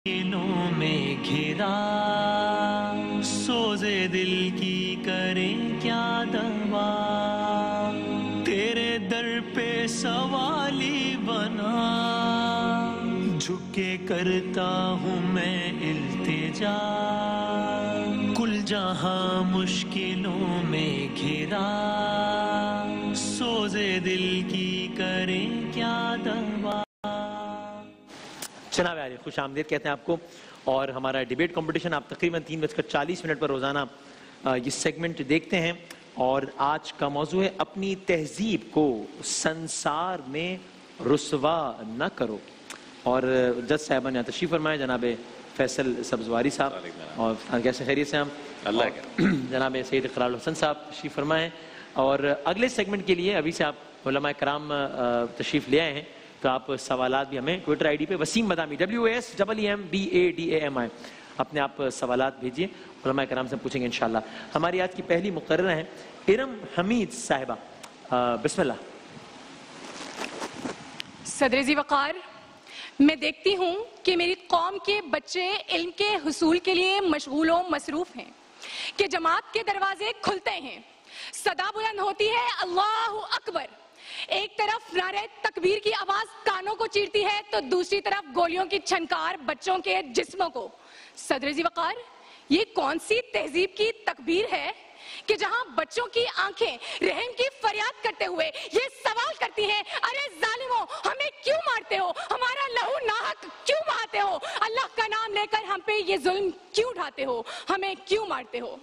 دلوں میں گھرا سوزے دل کی کریں کیا دوا، تیرے در پہ سوالی بنا جھکے کرتا ہوں میں التجا، کل جہاں مشکلوں میں گھرا سوزے دل کی کریں کیا دوا۔ جناب عالی خوش آمدید کہتے ہیں آپ کو، اور ہمارا ڈیبیٹ کمپٹیشن آپ تقریباً 3:40 پر روزانہ یہ سیگمنٹ دیکھتے ہیں، اور آج کا موضوع ہے اپنی تہذیب کو سنسار میں رسوا نہ کرو۔ اور جج صاحبان یہاں تشریف فرمائے، جناب فیصل سبزواری صاحب، اور کیسے خیریت سے ہم جناب سید اقرار الحسن صاحب تشریف فرمائے ہیں۔ اور اگلے سیگمنٹ کے لیے ابھی سے آپ علماء کرام تشریف لے آئے ہیں، تو آپ سوالات بھی ہمیں ٹویٹر آئی ڈی پہ وسیم مدامی WASEEMBADAMI اپنے آپ سوالات بھیجیے، علماء کرام سے پوچھیں گے انشاءاللہ۔ ہماری آج کی پہلی مقررہ ہیں ارم حمید صاحبہ، بسم اللہ۔ صدر ذی وقار، میں دیکھتی ہوں کہ میری قوم کے بچے علم کے حصول کے لیے مشغول و مصروف ہیں، کہ جماعت کے دروازے کھلتے ہیں، صدا بلند ہوتی ہے اللہ اکبر، ایک طرف نعرہ تکبیر کی آواز کانوں کو چیرتی ہے تو دوسری طرف گولیوں کی چھنکار بچوں کے جسموں کو۔ صدر ذی وقار، یہ کون سی تہذیب کی تکبیر ہے کہ جہاں بچوں کی آنکھیں رحم کی فریاد کرتے ہوئے یہ سوال کرتی ہیں، ارے ظالموں ہمیں کیوں مارتے ہو، ہمارا لہو ناحق کیوں بہاتے ہو، اللہ کا نام لے کر ہم پہ یہ ظلم کیوں ڈھاتے ہو، ہمیں کیوں مارتے ہو۔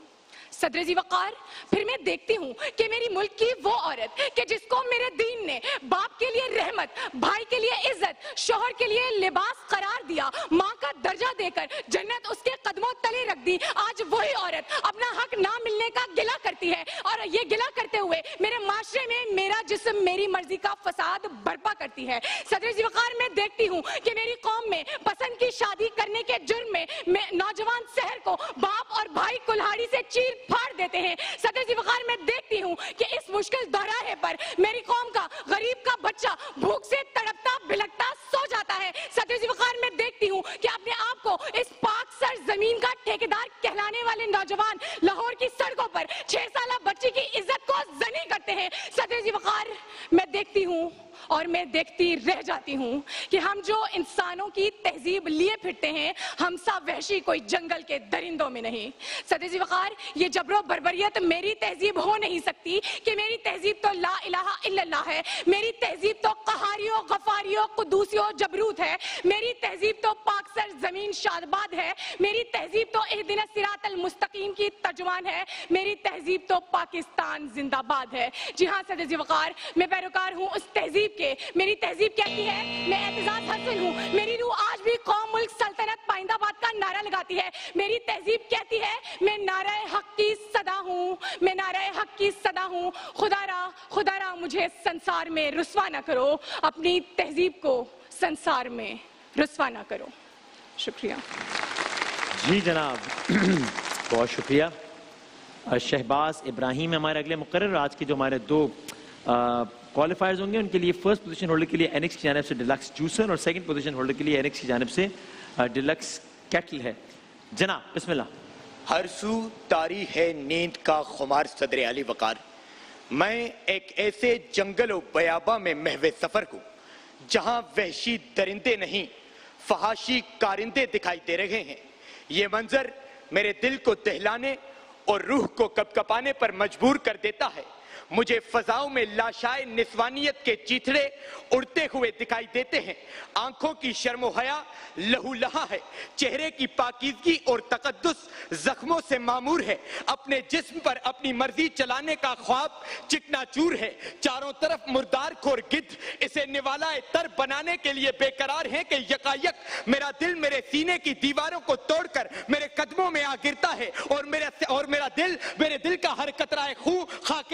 صدر ذی وقار، پھر میں دیکھتی ہوں کہ میری ملک کی وہ عورت کہ جس کو میرے دین نے باپ کے لیے رحمت، بھائی کے لیے عزت، شوہر کے لیے لباس قرار دیا، ماں کا درجہ دے کر جنت اس کے قدموں تلے رکھ دی، آج وہی عورت اپنا حق نہ ملنے کا گلہ کرتی ہے، اور یہ گلہ کرتے ہوئے میرے معاشرے میں میرا جسم میری مرضی کا فساد برپا کرتی ہے۔ صدر ذی وقار، میں دیکھتی ہوں کہ میری قوم میں پسند کی شادی کرنے کے جرم میں نوجوان شہر کو باپ اور بھائی کلہاڑی سے چیر پھاڑ دیتے ہیں۔ صدر ذی وقار، میں دیکھتی ہوں کہ اس مشکل دہراہے پر میری قوم کا غریب کا بچہ بھوک سے تڑپتا بھلکتا سو جاتا ہے۔ صدر ذی وقار، میں دیکھتی ہوں کہ اپنے آپ کو اس پاک سر زمین کا ٹھیکیدار کہلانے والے نوجوان لاہور کی سڑکوں پر 6 سالہ بچی کی عزت کو زنی کرتے ہیں۔ صدر ذی وقار، میں دیکھتی ہوں اور میں دیکھتی رہ جاتی ہوں کہ ہم جو انسانوں کی تہذیب لیے پھرتے ہیں، ہم سا وحشی کوئی جنگل کے درندوں میں نہیں۔ صدر ذی وقار، یہ جبر و بربریت میری تہذیب ہو نہیں سکتی، کہ میری تہذیب تو لا الہ الا اللہ ہے، میری تہذیب تو قہاریو غفاریو قدوسیو جبروت ہے، میری تہذیب تو پاک سر زمین شادباد ہے، میری تہذیب تو اہدنا الصراط المستقیم کی ترجمان ہے، میری تہذیب تو پاکستان زندہ باد ہے۔ جی ہاں صدر ذی وقار، میں پیروکار ہوں اس تہذیب کے۔ میری تہذیب کہتی ہے، میں اعتزاز حاصل ہوں، میری روح آج بھی قوم ملک سلطنت پائندہ باد کا نعرہ لگاتی ہے۔ میری تہذیب کہتی ہے، میں نعرہ حق کی صدا ہوں، میں نعرہ حق کی صدا ہوں، خدا را مجھے سنسار میں رسوا نہ کرو، اپنی تہذیب کو سنسار میں رسوا نہ کرو۔ شکریہ۔ جی جناب، بہت شکریہ۔ شہباز ابراہیم ہمارے اگلے مقرر، آج کے جو ہمارے 2 کوالیفائرز ہوں گے، ان کے لیے فرسٹ پوزیشن ہولڈر کے لیے اینکس کی جانب سے ڈیلکس جوسر، اور سیکنڈ پوزیشن ہولڈر کے لیے اینکس کی جانب سے ڈیلکس کیٹل ہے۔ جناب بسم اللہ۔ ہر سو طاری ہے نیند کا خمار صدر علی وقار، میں ایک ایسے جنگل و بیاباں میں محو سفر ہوں جہاں وحشی درندے نہیں فحاشی کارندے دکھائی دے رہے ہیں۔ یہ منظر میرے دل کو دہلانے اور روح کو کپکپانے پر مجبور کر دیتا ہے۔ مجھے فضاؤں میں لاشائے نسوانیت کے چیتڑے اڑتے ہوئے دکھائی دیتے ہیں، آنکھوں کی شرم و حیا لہو لہا ہے، چہرے کی پاکیزگی اور تقدس زخموں سے معمور ہے، اپنے جسم پر اپنی مرضی چلانے کا خواب چکنا چور ہے، چاروں طرف مردار کھور گدھ اسے نوالہ تر بنانے کے لیے بے قرار ہیں کہ یکایک میرا دل میرے سینے کی دیواروں کو توڑ کر میرے قدموں میں آ گرتا ہے، اور میرا دل کا ہر قطرہ خون خاک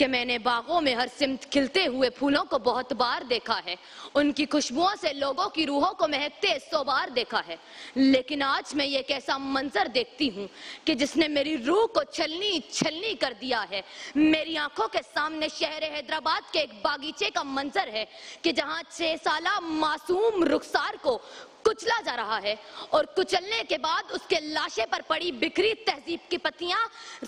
کہ میں نے باغوں میں ہر سمت کھلتے ہوئے پھولوں کو بہت بار دیکھا ہے، ان کی خوشبوؤں سے لوگوں کی روحوں کو مہکتے 100 بار دیکھا ہے، لیکن آج میں یہ ایک ایسا منظر دیکھتی ہوں کہ جس نے میری روح کو چھلنی چھلنی کر دیا ہے۔ میری آنکھوں کے سامنے شہر حیدرآباد کے ایک باغیچے کا منظر ہے کہ جہاں 6 سالہ معصوم رخسار کو کچلا جا رہا ہے، اور کچلنے کے بعد اس کے لاشے پر پڑی بکھری تہذیب کی پتیاں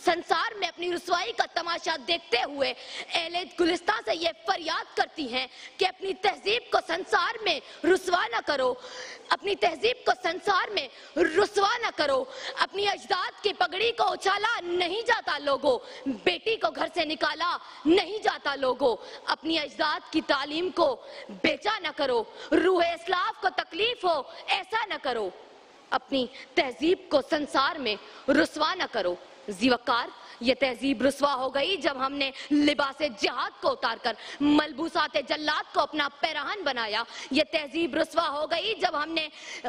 سنسار میں اپنی رسوائی کا تماشا دیکھتے ہوئے اہل گلستان سے یہ فریاد کرتی ہیں کہ اپنی تہذیب کو سنسار میں رسوا نہ کرو، اپنی تہذیب کو سنسار میں رسوا نہ کرو۔ اپنی اجداد کی پگڑی کو اچھالا نہیں جاتا لوگوں، بیٹی کو گھر سے نکالا نہیں جاتا لوگوں، اپنی اجداد کی تعلیم کو بیچا نہ کرو، روح اسلاف کو تکلیف ہو ایسا نہ کرو، اپنی تہذیب کو سنسار میں رسوا نہ کرو۔ ذیوکار، یہ تہذیب رسوا ہو گئی جب ہم نے لباس جہاد کو اتار کر ملبوسات جلات کو اپنا پیراہن بنایا۔ یہ تہذیب رسوا ہو گئی جب ہم نے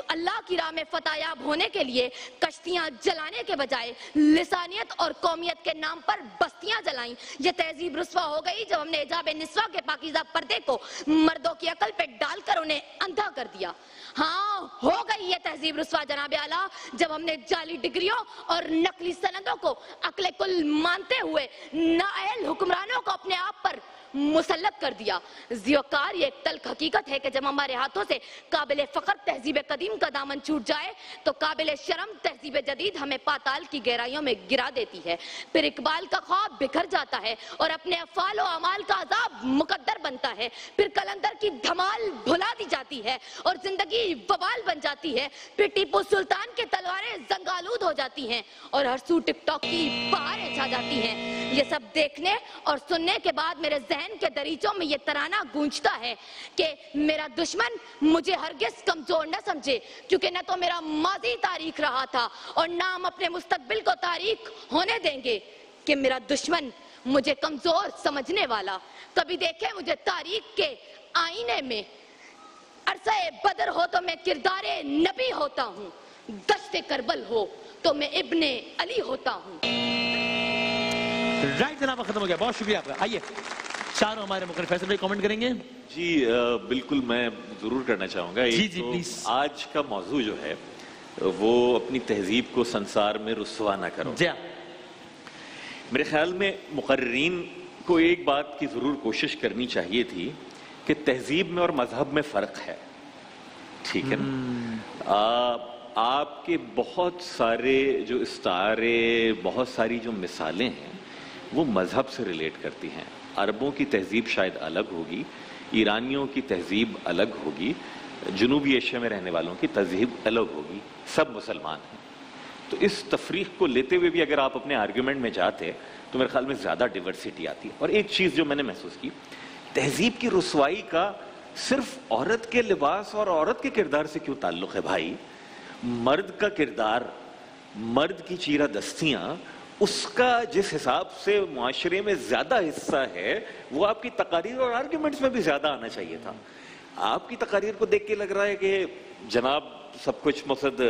اللہ کی راہ میں فتح یاب ہونے کے لیے کشتیاں جلانے کے بجائے لسانیت اور قومیت کے نام پر بستیاں جلائیں۔ یہ تہذیب رسوا ہو گئی جب ہم نے حجاب نسواں کے پاکیزہ پردے کو مردوں کی عقل پہ ڈال کر انہیں اندھا کر دیا۔ ہاں، ہو گئی یہ تہذیب رسوا جناب اعلیٰ جب ہم نے جعلی ڈگریوں اور نقلی سندوں کو عقل کل مانتے ہوئے نااہل حکمرانوں کو اپنے آپ پر مسلط کر دیا۔ ذیوکار، یہ ایک تلخ حقیقت ہے کہ جب ہمارے ہاتھوں سے قابل فخر تہذیب قدیم کا دامن چھوٹ جائے تو قابل شرم تہذیب جدید ہمیں پاتال کی گہرائیوں میں گرا دیتی ہے۔ پھر اقبال کا خواب بکھر جاتا ہے اور اپنے افعال و اعمال کا عذاب مقدر بنتا ہے۔ پھر قلندر کی دھمال بھلا دی جاتی ہے اور زندگی وبال بن جاتی ہے۔ پھر ٹیپو سلطان کی تلواریں زنگالود ہو جاتی ہیں اور ہر سو ٹک ٹاک کی بہاریں چھا جاتی ہیں۔ یہ سب دیکھنے اور سننے کے بعد میرے ذہن کے دریچوں میں یہ ترانہ گونجتا ہے کہ میرا دشمن مجھے ہرگز کمزور نہ سمجھے، کیونکہ نہ تو میرا ماضی تاریخ رہا تھا اور نہ ہم اپنے مستقبل کو تاریخ ہونے دیں گے کہ میرا دشمن مجھے کمزور سمجھنے والا کبھی دیکھے مجھے تاریخ کے آئینے میں۔ عرصہ بدر ہو تو میں کردار نبی ہوتا ہوں، دشت کربل ہو تو میں ابن علی ہوتا ہوں۔ رائٹ جناب، ختم ہو گیا، بہت شکریہ آپ کا۔ آئیے چاروں ہمارے مقرر فیصل بھائی کامنٹ کریں گے۔ جی بالکل، میں ضرور کرنا چاہوں گا۔ جی پلیز۔ آج کا موضوع جو ہے وہ اپنی تہذیب کو سنسار میں رسوا نہ کرو۔ جی میرے خیال میں مقررین کو ایک بات کی ضرور کوشش کرنی چاہیے تھی کہ تہذیب میں اور مذہب میں فرق ہے، ٹھیک ہے نا؟ آپ کے بہت سارے جو استعارے، بہت ساری جو مثالیں ہیں وہ مذہب سے ریلیٹ کرتی ہیں۔ عربوں کی تہذیب شاید الگ ہوگی، ایرانیوں کی تہذیب الگ ہوگی، جنوبی ایشیا میں رہنے والوں کی تہذیب الگ ہوگی، سب مسلمان ہیں۔ تو اس تفریق کو لیتے ہوئے بھی اگر آپ اپنے آرگیومنٹ میں جاتے تو میرے خیال میں زیادہ ڈیورسٹی آتی ہے۔ اور ایک چیز جو میں نے محسوس کی، تہذیب کی رسوائی کا صرف عورت کے لباس اور عورت کے کردار سے کیوں تعلق ہے بھائی؟ مرد کا کردار، مرد کی چیرہ دستیاں، اس کا جس حساب سے معاشرے میں زیادہ حصہ ہے وہ آپ کی تقاریر اور آرگیومنٹس میں بھی زیادہ آنا چاہیے تھا۔ آپ کی تقاریر کو دیکھ کے لگ رہا ہے کہ جناب سب کچھ مقصد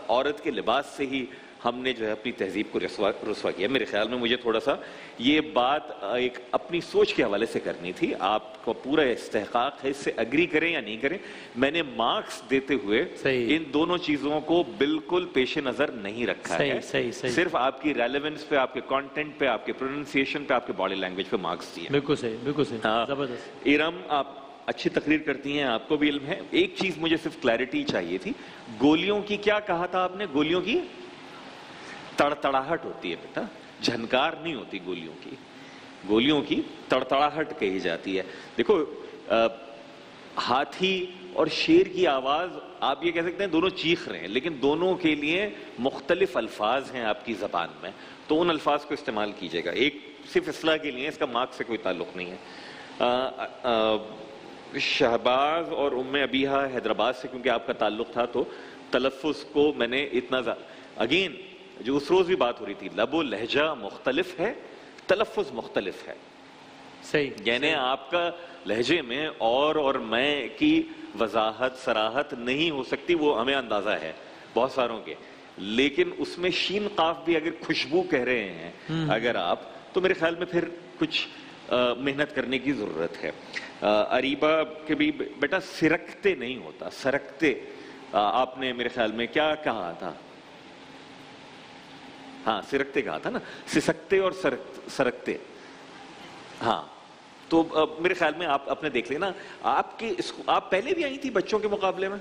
عورت کے لباس سے ہی ہم نے جو ہے اپنی تہذیب کو رسوا کیا۔ میرے خیال میں مجھے تھوڑا سا یہ بات ایک اپنی سوچ کے حوالے سے کرنی تھی۔ آپ کو پورا استحقاق ہے، اس سے اگری کریں یا نہیں کریں۔ میں نے مارکس دیتے ہوئے ان دونوں چیزوں کو بالکل پیش نظر نہیں رکھا ہے، صرف آپ کی ریلیونس پہ، آپ کے کانٹینٹ پہ، آپ کے پروننسیشن پہ، آپ کے باڈی لینگویج پہ مارکس دیے۔ بالکل صحیح، بالکل صحیح، زبردست۔ ارم، آپ اچھی تقریر کرتی ہیں، آپ کو بھی علم ہے۔ ایک چیز مجھے صرف کلیئرٹی چاہیے تھی، گولیوں کی کیا کہا تھا آپ نے؟ گولیوں کی تڑتڑاہٹ ہوتی ہے بیٹا، جھنکار نہیں ہوتی گولیوں کی، گولیوں کی تڑتڑاہٹ کہی جاتی ہے۔ دیکھو ہاتھی اور شیر کی آواز آپ یہ کہہ سکتے ہیں دونوں چیخ رہے ہیں، لیکن دونوں کے لیے مختلف الفاظ ہیں آپ کی زبان میں، تو ان الفاظ کو استعمال کیجیے گا۔ ایک صرف اصلاح کے لیے، اس کا مارکس سے کوئی تعلق نہیں ہے۔ شہباز اور ام ابیہا حیدرآباد سے کیونکہ آپ کا تعلق تھا تو تلفظ کو میں نے اتنا اگین جو اس روز بھی بات ہو رہی تھی، لب و لہجہ مختلف ہے، تلفظ مختلف ہے، صحیح، یعنی آپ کا لہجے میں اور میں کی وضاحت صراحت نہیں ہو سکتی، وہ ہمیں اندازہ ہے بہت ساروں کے، لیکن اس میں شین قاف بھی اگر خوشبو کہہ رہے ہیں اگر آپ، تو میرے خیال میں پھر کچھ محنت کرنے کی ضرورت ہے. اریبہ کے بھی بیٹا سرکتے نہیں ہوتا, سرکتے. آپ نے میرے خیال میں کیا کہا تھا؟ ہاں سرکتے کہا تھا نا, سسکتے اور سرکتے. ہاں تو میرے خیال میں آپ نے دیکھ لینا, آپ پہلے بھی آئی تھی بچوں کے مقابلے میں.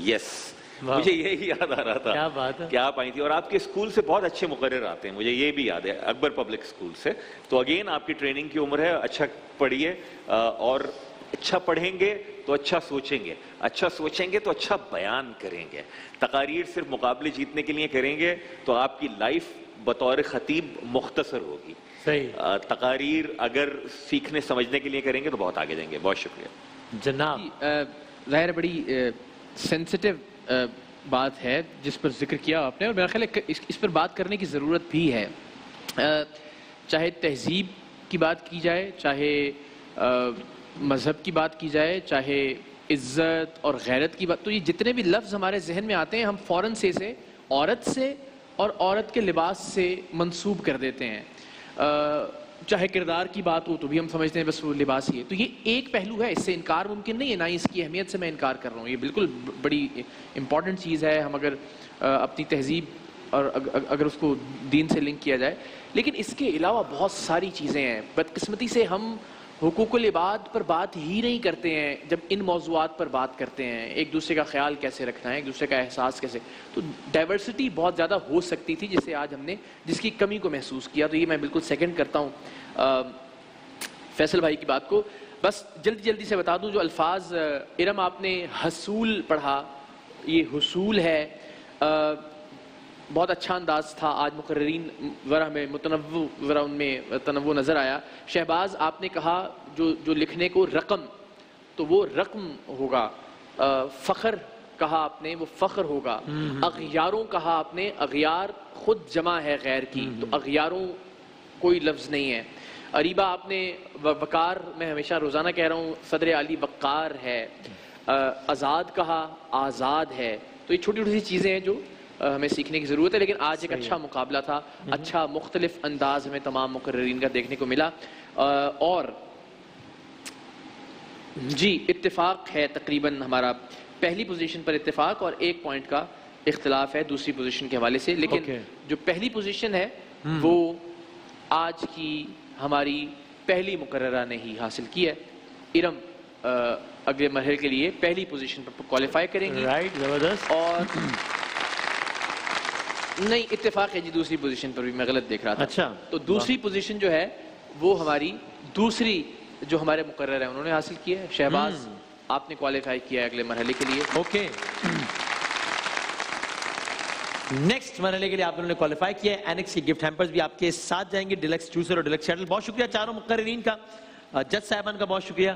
یس, مجھے یہی یاد آ رہا تھا کیا بات ہے کہ آپ آئی تھی, اور آپ کے اسکول سے بہت اچھے مقرر آتے ہیں, مجھے یہ بھی یاد ہے اکبر پبلک اسکول سے. تو اگین آپ کی ٹریننگ کی عمر ہے, اچھا پڑھیے, اور اچھا پڑھیں گے تو اچھا سوچیں گے, اچھا سوچیں گے تو اچھا بیان کریں گے. تقاریر صرف مقابلے جیتنے کے لیے کریں گے تو آپ کی لائف بطور خطیب مختصر ہوگی. صحیح. تقاریر اگر سیکھنے سمجھنے کے لیے کریں گے تو بہت آگے جائیں گے. بہت شکریہ جناب. ظاہر بڑی سینسٹیو بات ہے جس پر ذکر کیا آپ نے, اور میرا خیال ہے اس پر بات کرنے کی ضرورت بھی ہے. چاہے تہذیب کی بات کی جائے, چاہے مذہب کی بات کی جائے, چاہے عزت اور غیرت کی بات, تو یہ جتنے بھی لفظ ہمارے ذہن میں آتے ہیں ہم فوراً سے اسے عورت سے اور عورت کے لباس سے منسوب کر دیتے ہیں. چاہے کردار کی بات ہو تو بھی ہم سمجھتے ہیں بس وہ لباس ہی ہے. تو یہ ایک پہلو ہے, اس سے انکار ممکن نہیں ہے, نہ ہی اس کی اہمیت سے میں انکار کر رہا ہوں. یہ بالکل بڑی امپورٹنٹ چیز ہے. ہم اگر اپنی تہذیب اور اگر اس کو دین سے لنک کیا جائے, لیکن اس کے علاوہ بہت ساری چیزیں ہیں. بدقسمتی سے ہم حقوق العباد پر بات ہی نہیں کرتے ہیں جب ان موضوعات پر بات کرتے ہیں. ایک دوسرے کا خیال کیسے رکھنا ہے, ایک دوسرے کا احساس کیسے. تو ڈائیورسٹی بہت زیادہ ہو سکتی تھی جسے آج ہم نے جس کی کمی کو محسوس کیا. تو یہ میں بالکل سیکنڈ کرتا ہوں فیصل بھائی کی بات کو. بس جلدی سے بتا دوں, جو الفاظ ارم آپ نے حصول پڑھا, یہ حصول ہے, بہت اچھا انداز تھا. آج مقررین ذرا ہمیں ان میں تنوع نظر آیا. شہباز آپ نے کہا جو لکھنے کو رقم, تو وہ رقم ہوگا. فخر کہا آپ نے, وہ فخر ہوگا. اغیاروں کہا آپ نے, اغیار خود جمع ہے غیر کی, تو اغیاروں کوئی لفظ نہیں ہے. اریبہ آپ نے وقار, میں ہمیشہ روزانہ کہہ رہا ہوں صدر علی وقار ہے. آزاد کہا, آزاد ہے. تو یہ چھوٹی سی چیزیں ہیں جو ہمیں سیکھنے کی ضرورت ہے. لیکن آج ایک اچھا مقابلہ تھا, اچھا مختلف انداز ہمیں تمام مقررین کا دیکھنے کو ملا. اور جی اتفاق ہے تقریباً ہمارا, پہلی پوزیشن پر اتفاق اور ایک پوائنٹ کا اختلاف ہے دوسری پوزیشن کے حوالے سے. لیکن جو پہلی پوزیشن ہے وہ آج کی ہماری پہلی مقررہ نے ہی حاصل کی ہے. ارم اگلے مرحلے کے لیے پہلی پوزیشن پر کوالیفائی کریں گی. زبردست. اور نہیں, اتفاق ہے جی, دوسری پوزیشن پر بھی میں غلط دیکھ رہا تھا. اچھا, تو دوسری پوزیشن جو ہے وہ ہماری دوسری جو ہمارے مقرر ہیں انہوں نے حاصل کی ہے. شہباز آپ نے کوالیفائی کیا ہے اگلے مرحلے کے لیے. اوکے, نیکسٹ مرحلے کے لیے آپ انہوں نے کوالیفائی کیا ہے. اینکس کی گفٹ ہیمپرز بھی آپ کے ساتھ جائیں گے, ڈیلکس جوسر اور ڈیلکس شیٹل. بہت شکریہ چاروں مقررین کا, جج صاحبان کا بہت شکریہ.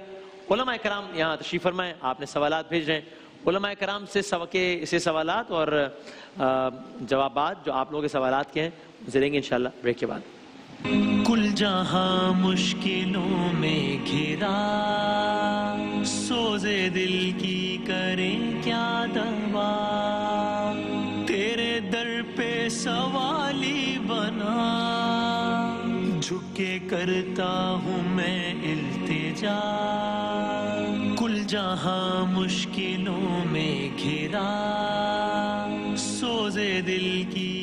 علماء کرام یہاں تشریف فرمائیں, آپ نے سوالات بھیج رہے ہیں. علماء کرام سے سوالات اور جوابات جو آپ لوگوں کے سوالات کے ہیں اسے دیں گے انشاءاللہ بریک کے بعد. کل جہاں مشکلوں میں گھرا, سوزے دل کی کریں کیا دوا, تیرے در پہ سوالی بنا, جھک کے کرتا ہوں میں التجا. کل جہاں مشکلوں میں گھرا, سوزے دل کی